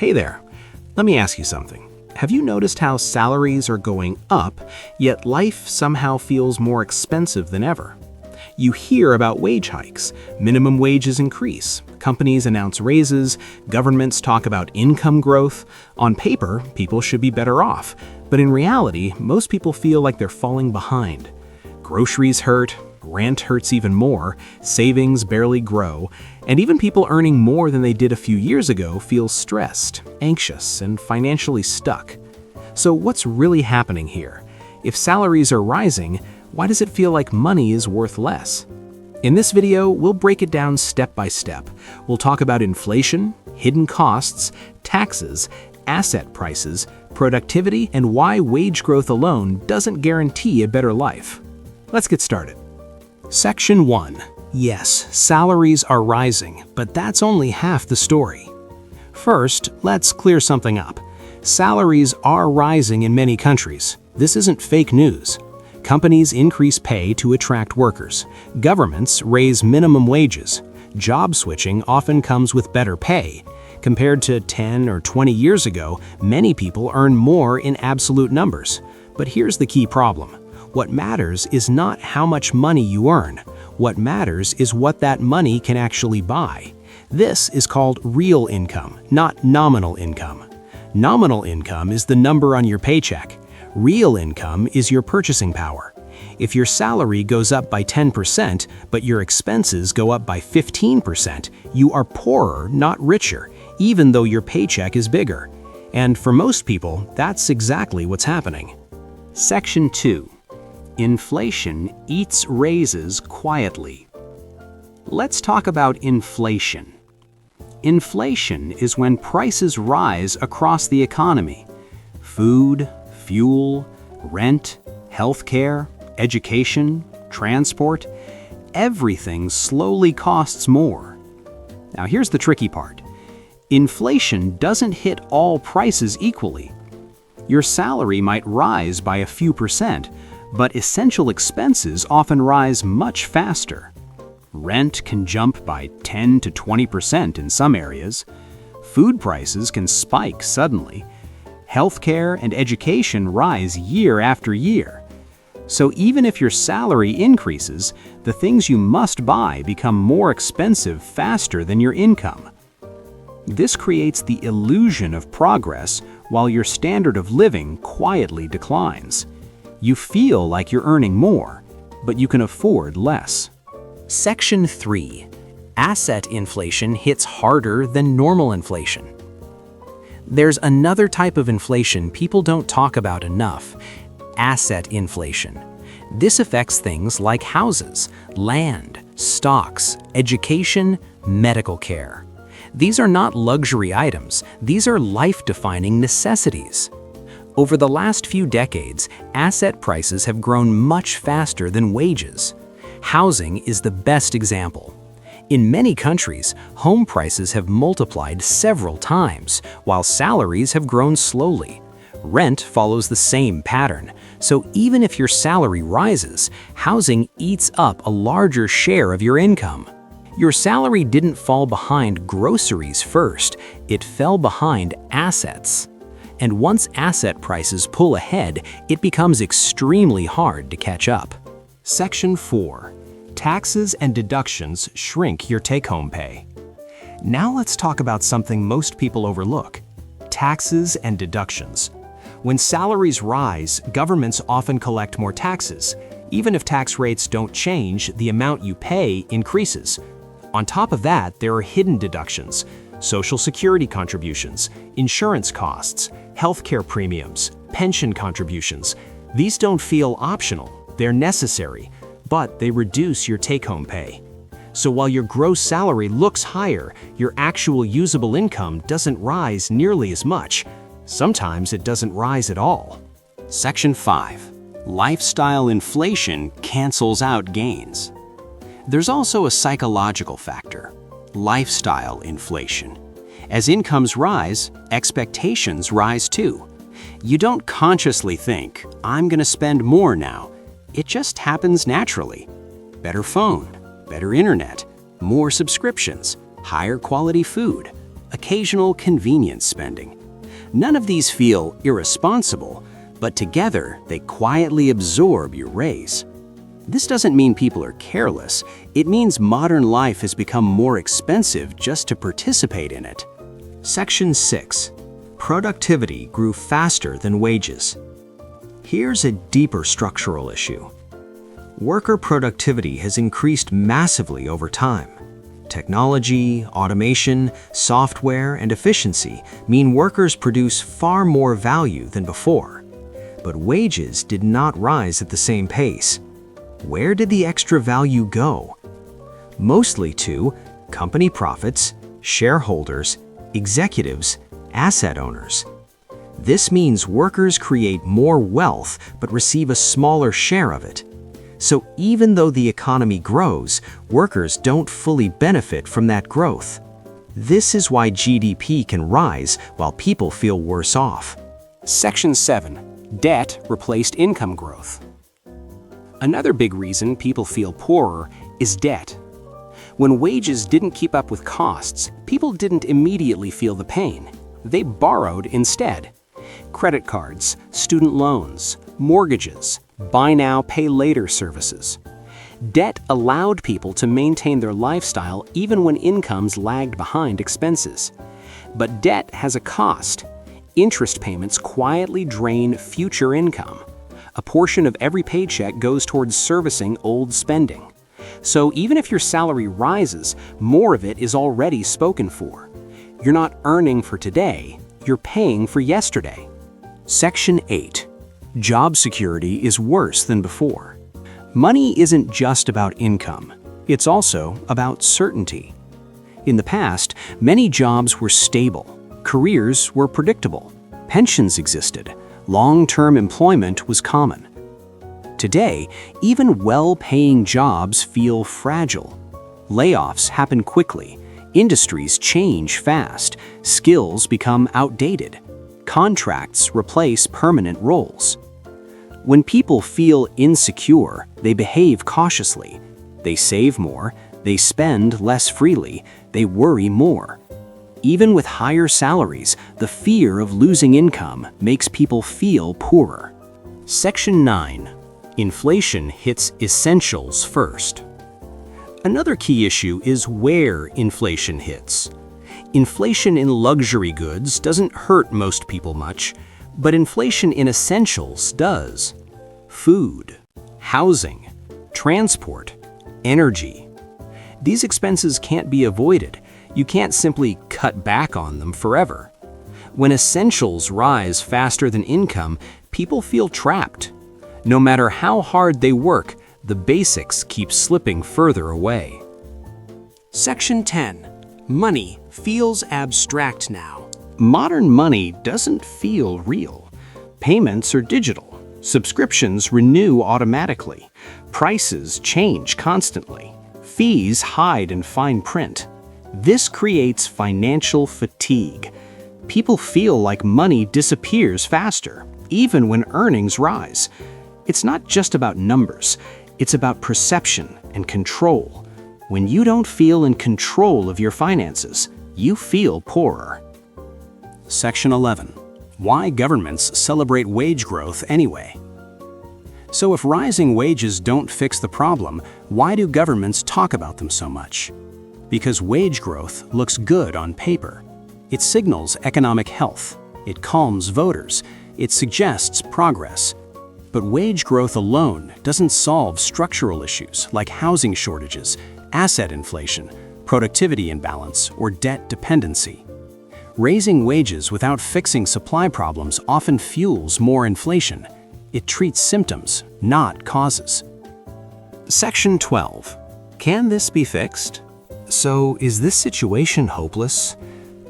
Hey there, let me ask you something. Have you noticed how salaries are going up, yet life somehow feels more expensive than ever? You hear about wage hikes, minimum wages increase, companies announce raises, governments talk about income growth. On paper, people should be better off, but in reality, most people feel like they're falling behind. Groceries hurt, rent hurts even more, savings barely grow, and even people earning more than they did a few years ago feel stressed, anxious, and financially stuck. So what's really happening here? If salaries are rising, why does it feel like money is worth less? In this video, we'll break it down step by step. We'll talk about inflation, hidden costs, taxes, asset prices, productivity, and why wage growth alone doesn't guarantee a better life. Let's get started. Section 1. Yes, salaries are rising, but that's only half the story. First, let's clear something up. Salaries are rising in many countries. This isn't fake news. Companies increase pay to attract workers. Governments raise minimum wages. Job switching often comes with better pay. Compared to 10 or 20 years ago, many people earn more in absolute numbers. But here's the key problem. What matters is not how much money you earn. What matters is what that money can actually buy. This is called real income, not nominal income. Nominal income is the number on your paycheck. Real income is your purchasing power. If your salary goes up by 10%, but your expenses go up by 15%, you are poorer, not richer, even though your paycheck is bigger. And for most people, that's exactly what's happening. Section 2. Inflation eats raises quietly. Let's talk about inflation. Inflation is when prices rise across the economy. Food, fuel, rent, healthcare, education, transport, everything slowly costs more. Now here's the tricky part. Inflation doesn't hit all prices equally. Your salary might rise by a few percent, but essential expenses often rise much faster. Rent can jump by 10 to 20% in some areas. Food prices can spike suddenly. Healthcare and education rise year after year. So even if your salary increases, the things you must buy become more expensive faster than your income. This creates the illusion of progress while your standard of living quietly declines. You feel like you're earning more, but you can afford less. Section 3. Asset inflation hits harder than normal inflation. There's another type of inflation people don't talk about enough: asset inflation. This affects things like houses, land, stocks, education, medical care. These are not luxury items, these are life-defining necessities. Over the last few decades, asset prices have grown much faster than wages. Housing is the best example. In many countries, home prices have multiplied several times, while salaries have grown slowly. Rent follows the same pattern, so even if your salary rises, housing eats up a larger share of your income. Your salary didn't fall behind groceries first, it fell behind assets. And once asset prices pull ahead, it becomes extremely hard to catch up. Section 4. Taxes and deductions shrink your take-home pay. Now let's talk about something most people overlook: taxes and deductions. When salaries rise, governments often collect more taxes. Even if tax rates don't change, the amount you pay increases. On top of that, there are hidden deductions: Social Security contributions, insurance costs, healthcare premiums, pension contributions. These don't feel optional, they're necessary, but they reduce your take-home pay. So while your gross salary looks higher, your actual usable income doesn't rise nearly as much. Sometimes it doesn't rise at all. Section 5. Lifestyle inflation cancels out gains. There's also a psychological factor: lifestyle inflation. As incomes rise, expectations rise too. You don't consciously think, "I'm going to spend more now." It just happens naturally. Better phone, better internet, more subscriptions, higher quality food. occasional convenience spending. None of these feel irresponsible, but together they quietly absorb your raise. This doesn't mean people are careless. It means modern life has become more expensive just to participate in it. Section 6. Productivity grew faster than wages. Here's a deeper structural issue. Worker productivity has increased massively over time. Technology, automation, software, and efficiency mean workers produce far more value than before. But wages did not rise at the same pace. Where did the extra value go? Mostly to company profits, shareholders, executives, asset owners. This means workers create more wealth but receive a smaller share of it. So even though the economy grows, workers don't fully benefit from that growth. This is why GDP can rise while people feel worse off. Section 7. Debt replaced income growth. Another big reason people feel poorer is debt. When wages didn't keep up with costs, people didn't immediately feel the pain. They borrowed instead. Credit cards, student loans, mortgages, buy now, pay later services. Debt allowed people to maintain their lifestyle even when incomes lagged behind expenses. But debt has a cost. Interest payments quietly drain future income. A portion of every paycheck goes towards servicing old spending. So even if your salary rises, more of it is already spoken for. You're not earning for today, you're paying for yesterday. Section 8. Job security is worse than before. Money isn't just about income. It's also about certainty. In the past, many jobs were stable. Careers were predictable. Pensions existed. Long-term employment was common. Today, even well-paying jobs feel fragile. Layoffs happen quickly. Industries change fast. Skills become outdated. Contracts replace permanent roles. When people feel insecure, they behave cautiously. They save more, they spend less freely, they worry more. Even with higher salaries, the fear of losing income makes people feel poorer. Section 9. Inflation hits essentials first. Another key issue is where inflation hits. Inflation in luxury goods doesn't hurt most people much, but inflation in essentials does. Food, housing, transport, energy. These expenses can't be avoided. You can't simply cut back on them forever. When essentials rise faster than income, people feel trapped. No matter how hard they work, the basics keep slipping further away. Section 10. Money feels abstract now. Modern money doesn't feel real. Payments are digital. Subscriptions renew automatically. Prices change constantly. Fees hide in fine print. This creates financial fatigue. People feel like money disappears faster, even when earnings rise. It's not just about numbers. It's about perception and control. When you don't feel in control of your finances, you feel poorer. Section 11. Why governments celebrate wage growth anyway. So if rising wages don't fix the problem, why do governments talk about them so much? Because wage growth looks good on paper. It signals economic health. It calms voters. It suggests progress. But wage growth alone doesn't solve structural issues like housing shortages, asset inflation, productivity imbalance, or debt dependency. Raising wages without fixing supply problems often fuels more inflation. It treats symptoms, not causes. Section 12. Can this be fixed? So, is this situation hopeless?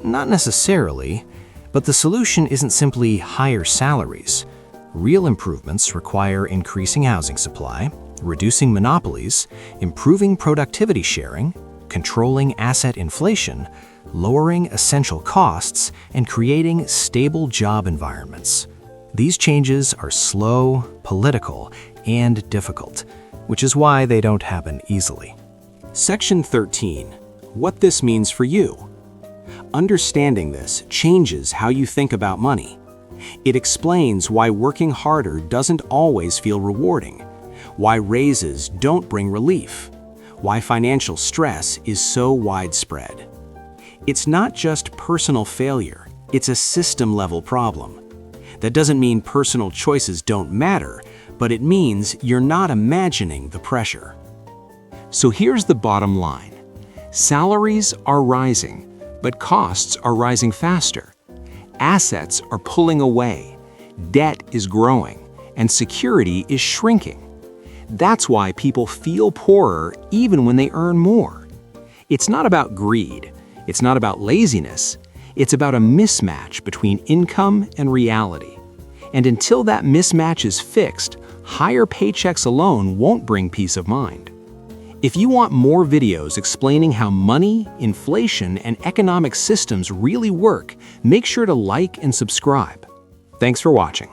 Not necessarily, but the solution isn't simply higher salaries. Real improvements require increasing housing supply, reducing monopolies, improving productivity sharing, controlling asset inflation, lowering essential costs, and creating stable job environments. These changes are slow, political, and difficult, which is why they don't happen easily. Section 13. What this means for you. understanding this changes how you think about money. It explains why working harder doesn't always feel rewarding, why raises don't bring relief, why financial stress is so widespread. It's not just personal failure, it's a system-level problem. That doesn't mean personal choices don't matter, but it means you're not imagining the pressure. So here's the bottom line. Salaries are rising, but costs are rising faster. Assets are pulling away, debt is growing, and security is shrinking. That's why people feel poorer even when they earn more. It's not about greed, it's not about laziness, it's about a mismatch between income and reality. And until that mismatch is fixed, higher paychecks alone won't bring peace of mind. If you want more videos explaining how money, inflation, and economic systems really work, make sure to like and subscribe. Thanks for watching.